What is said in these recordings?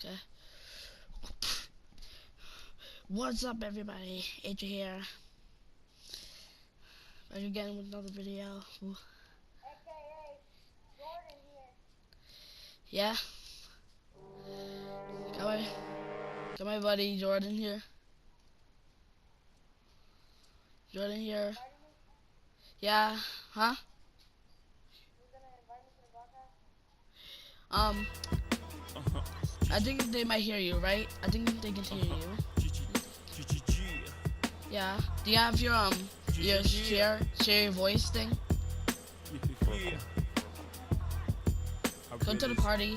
Okay. What's up, everybody? AJ here. Back again with another video. Ooh. AKA Jordan here. Yeah. Got my buddy Jordan here. Jordan here. Yeah. Huh? You're gonna invite me to the broadcast? I think they might hear you, right? I think they can hear you. Yeah. Do you have your share your voice thing? Go to the party.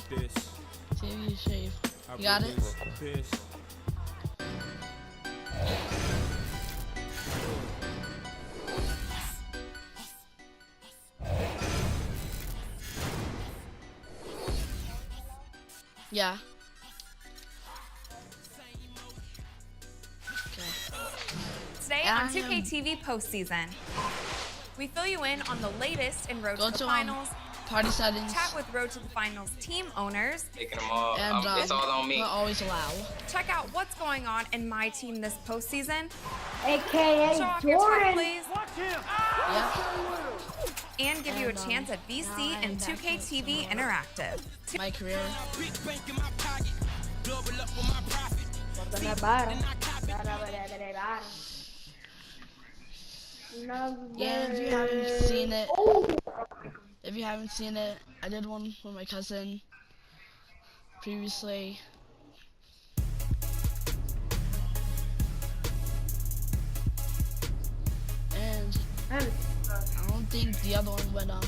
See if you shave. You got it? Yeah. Today on 2K TV postseason, we fill you in on the latest in Road to the Finals, party settings, chat with Road to the Finals team owners, Taking them all. and It's all on me. always allow. check out what's going on in my team this postseason, AKA show off your Jordan. time, please, Yeah. and give you a chance at VC and 2K TV Interactive. My career. Yeah, if you haven't seen it, I did one with my cousin previously. And I don't think the other one went up. I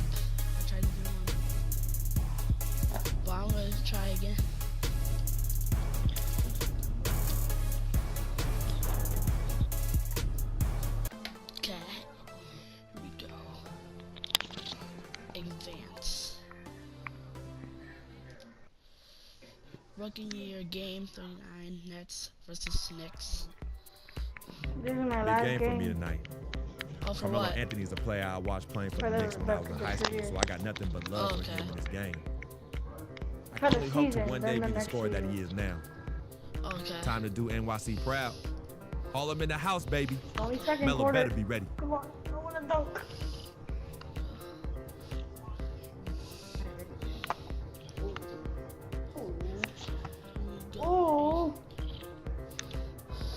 tried to do one. But I'm gonna try again. Okay. Here we go. Advance. Rookie year game 39 Nets versus Knicks. This is my Big last game for me tonight. Oh, for Carmelo what? Anthony's a player I watched playing for the Knicks when I was in high school, so I got nothing but love for him in this game. I For can the only hope to season, one then day the be the next scorer that season. he is now. Okay. Time to do NYC proud. All them in the house, baby. Only second Melo quarter. better be ready. Come on, I wanna dunk. Ooh.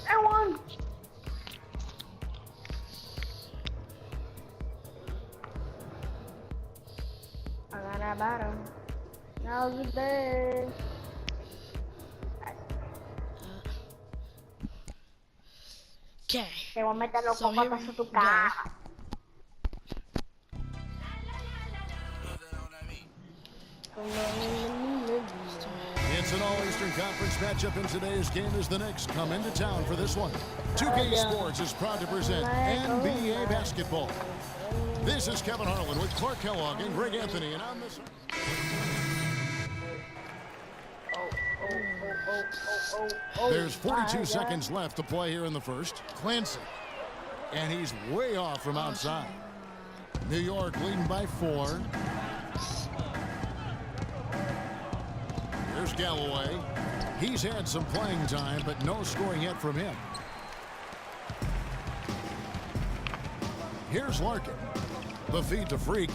I won. I got that bottom. Now the day. Okay. Te voy a meter los So here cocos we a tu go. cara. It's an All-Eastern Conference matchup, and today's game as the Knicks come into town for this one. 2K Sports is proud to present NBA basketball. This is Kevin Harlan with Clark Kellogg and Greg Anthony, and on this... There's 42 seconds left to play here in the first. Clancy, and he's way off from outside. New York leading by 4. Here's Galloway. He's had some playing time, but no scoring yet from him. Here's Larkin. The feed to Freak.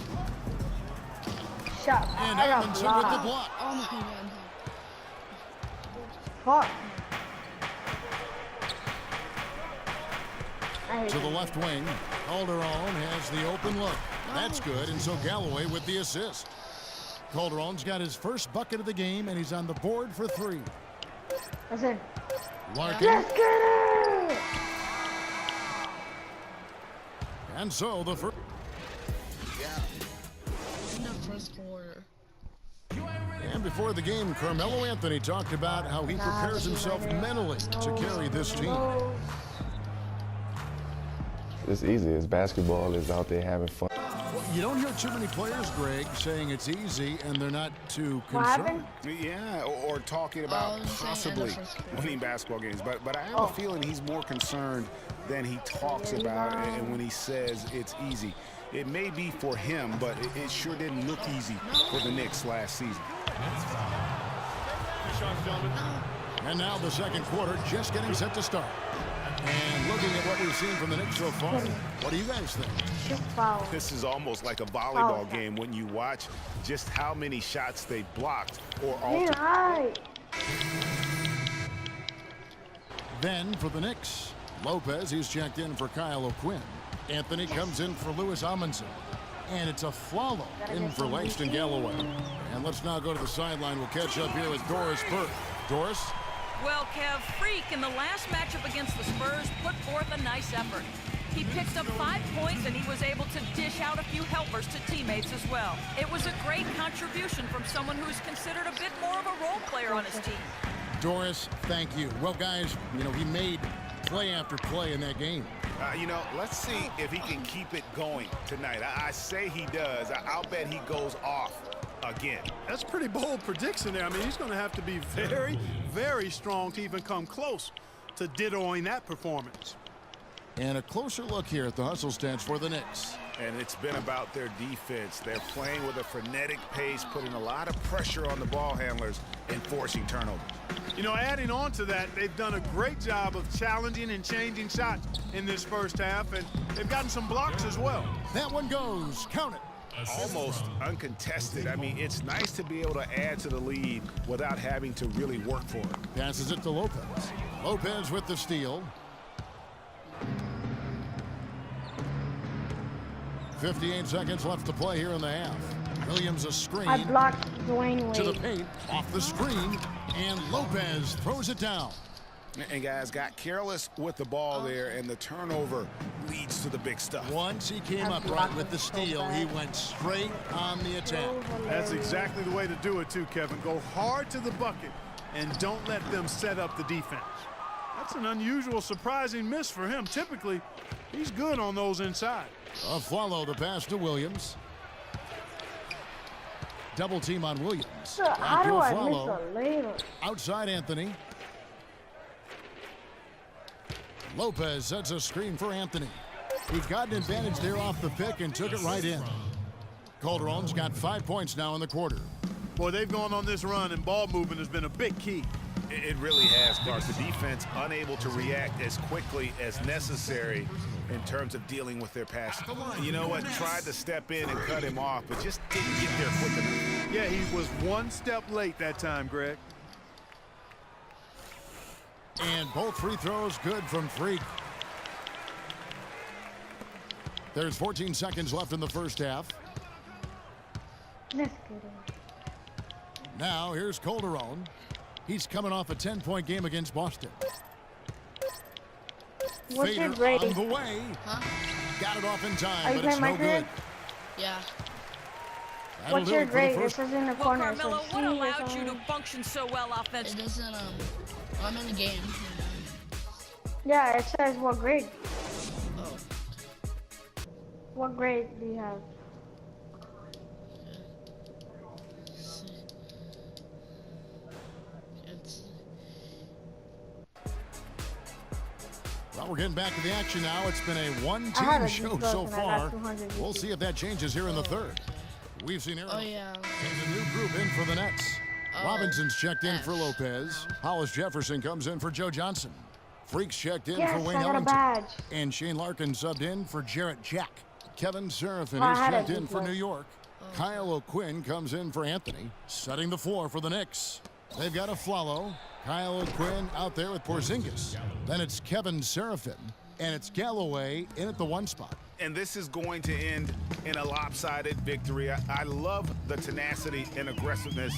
Shut up. And I got Edmondson with the blocked. block. Oh my god. Fuck. I hate To the you. left wing. Calderon has the open look. That's good, and so Galloway with the assist. Calderon's got his first bucket of the game, and he's on the board for 3. That's it. Larkin. Let's get it! And so the first. In the first quarter. And before the game, Carmelo Anthony talked about how he prepares himself mentally to carry this team. It's easy. It's basketball. It's out there having fun. You don't hear too many players, Greg, saying it's easy and they're not too What concerned. happened? Yeah, or talking about I'm saying possibly in the first quarter. winning basketball games. But I have a feeling he's more concerned than he talks about and when he says it's easy. It may be for him, but it sure didn't look easy for the Knicks last season. And now the second quarter just getting set to start. And looking at what we've seen from the Knicks so far, what do you guys think? This is almost like a volleyball game when you watch just how many shots they blocked or altered. Then for the Knicks, Lopez, he's checked in for Kyle O'Quinn. Anthony comes in for Louis Amundsen. And it's a Flalo in for Langston Galloway. And let's now go to the sideline. We'll catch up here with Doris Burke. Doris? Well, Kev, Freak in the last matchup against the Spurs put forth a nice effort. He picked up 5 points and he was able to dish out a few helpers to teammates as well. It was a great contribution from someone who's considered a bit more of a role player on his team. Doris, thank you. Well, guys, he made play after play in that game. Let's see if he can keep it going tonight. I say he does. I'll bet he goes off again. That's a pretty bold prediction there. I mean, he's going to have to be very, very strong to even come close to dittoing that performance. And a closer look here at the hustle stats for the Knicks. And it's been about their defense. They're playing with a frenetic pace, putting a lot of pressure on the ball handlers and forcing turnovers. Adding on to that, they've done a great job of challenging and changing shots in this first half, and they've gotten some blocks as well. That one goes. Count it. Almost uncontested. I mean, it's nice to be able to add to the lead without having to really work for it. Passes it to Lopez. Lopez with the steal. 58 seconds left to play here in the half. Williams a screen. I blocked Dwayne Wade. To the paint, off the screen, and Lopez throws it down. And guys got careless with the ball there, and the turnover leads to the big stuff. Once he came up right with the steal, he went straight on the attack. That's exactly the way to do it too, Kevin. Go hard to the bucket and don't let them set up the defense. That's an unusual, surprising miss for him. Typically, he's good on those inside. Follow the pass to Williams. Double team on Williams. So how do I miss a layup? Outside Anthony. Lopez sets a screen for Anthony. He got an advantage there off the pick and took it right in. Calderon's got 5 points now in the quarter. Boy, they've gone on this run, and ball movement has been a big key. It really has, Clark. The defense unable to react as quickly as necessary in terms of dealing with their pass. You know what? Tried to step in and cut him off, but just didn't get there quick enough. Yeah, he was one step late that time, Greg. And both free throws good from Freak. There's 14 seconds left in the first half. That's good. Now here's Calderon. He's coming off a 10-point game against Boston. What's Fader your grade? on the way. Huh? Got it off in Are time, you but it's playing no my grade? good. Yeah. That'll What's do your it for the grade? It first- says in the Well, corner. Carmelo, So what C allowed is you to on- function so well It offensively? doesn't, I'm in the game. Yeah, it says what grade. Oh. What grade do you have? It's Well, we're getting back to the action now. It's been a I had one-team a show D-plus so and I far. got 200 We'll see if that changes here in the third. We've seen Aaron. oh yeah. There's a new group in for the Nets. Robinson's checked in for Lopez. Hollis Jefferson comes in for Joe Johnson. Freaks checked in Yes, for Wayne I got a Ellington. badge. And Shane Larkin subbed in for Jarrett Jack. Kevin Serafin I is had a checked in for D-plus. New York. Kyle O'Quinn comes in for Anthony, setting the floor for the Knicks. They've got a Flalo. Kyle O'Quinn out there with Porzingis. Then it's Kevin Serafin, and it's Galloway in at the one spot. And this is going to end in a lopsided victory. I love the tenacity and aggressiveness,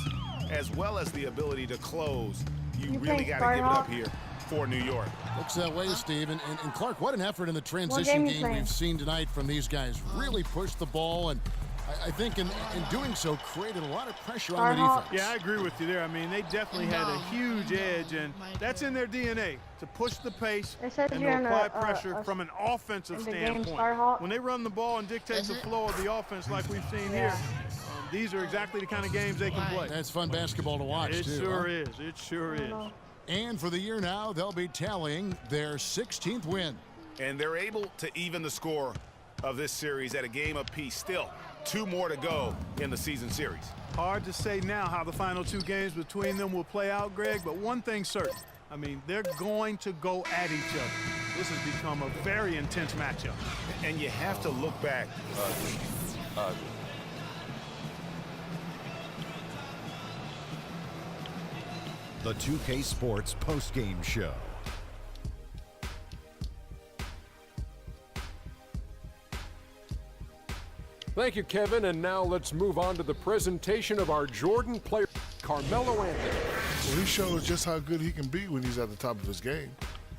as well as the ability to close. You really got to give it up here for New York. Looks that way, Steve. And Clark, what an effort in the game transition you game playing? we've seen tonight from these guys. Really pushed the ball, and I think in doing so created a lot of pressure on the defense. Yeah, I agree with you there. I mean, they definitely had a huge edge, and that's in their DNA, to push the pace It says and you're to in apply a- pressure from an offensive in the game standpoint. Star Hawk. When they run the ball and dictate the flow of the offense like we've seen here, these are exactly the kind of games they can play. That's fun basketball to watch, It too. sure huh? is. It sure is. And for the year now, they'll be tallying their 16th win. And they're able to even the score of this series at a game apiece. Still, 2 more to go in the season series. Hard to say now how the final 2 games between them will play out, Greg, but one thing's certain. I mean, they're going to go at each other. This has become a very intense matchup. And you have to look back. The 2K Sports post-game show. Thank you, Kevin. And now let's move on to the presentation of our Jordan player, Carmelo Anthony. Well, he shows just how good he can be when he's at the top of his game.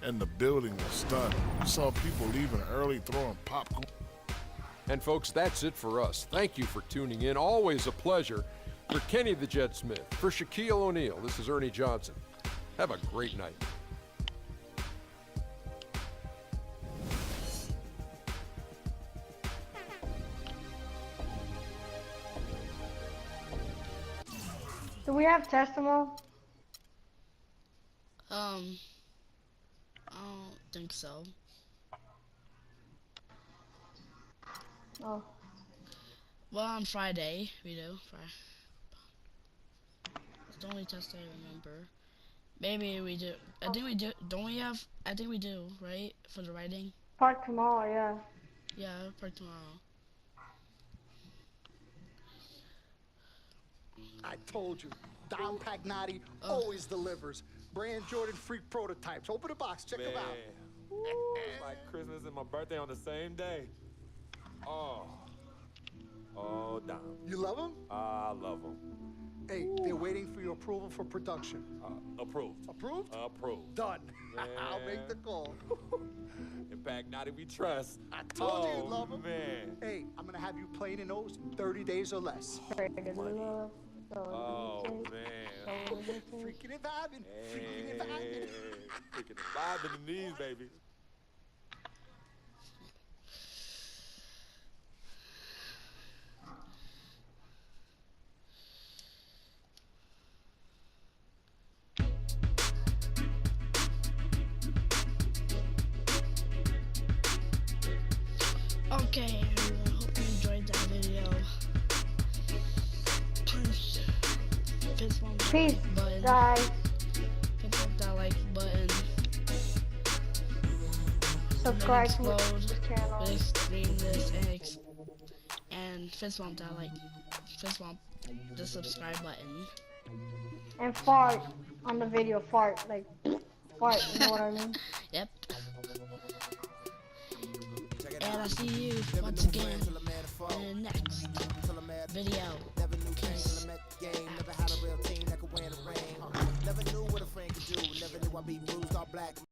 And the building was stunned. We saw people leaving early, throwing popcorn. And folks, that's it for us. Thank you for tuning in. Always a pleasure. For Kenny the Jet Smith, for Shaquille O'Neal, this is Ernie Johnson. Have a great night. Do we have testimony? I don't think so. Oh. Well, on Friday, we do. It's the only test I remember. Maybe we do. I think we do. Don't we have? I think we do, right? For the writing? Park tomorrow, yeah. Yeah, park tomorrow. I told you, Dom Pagnotti always delivers. Brand Jordan Freak prototypes. Open the box, check them out. Ooh, it's like Christmas and my birthday on the same day. Oh, Dom. You love them? I love them. Hey, they're waiting for your approval for production. Approved. Approved? Approved. Done. Man. I'll make the call. In Pagnotti we trust. I told you you'd love them. Man. Hey, I'm gonna have you playing in those in 30 days or less. Oh, man. Freaking and vibing. Freaking and vibing. Freaking and vibing in these, baby. Okay, I hope you enjoyed that video. Punch fist bump that Peace, like button. guys. Fist bump that like button. Subscribe to Explode, the channel. stream this and fist bump that like fist bump the subscribe button. And fart on the video. Fart, like fart. You know what I mean? Yep. And I'll see you once again in the next video. Peace. Never had a real team that could win a ring. Never knew what a friend could do. Never knew I'd be bruised all black.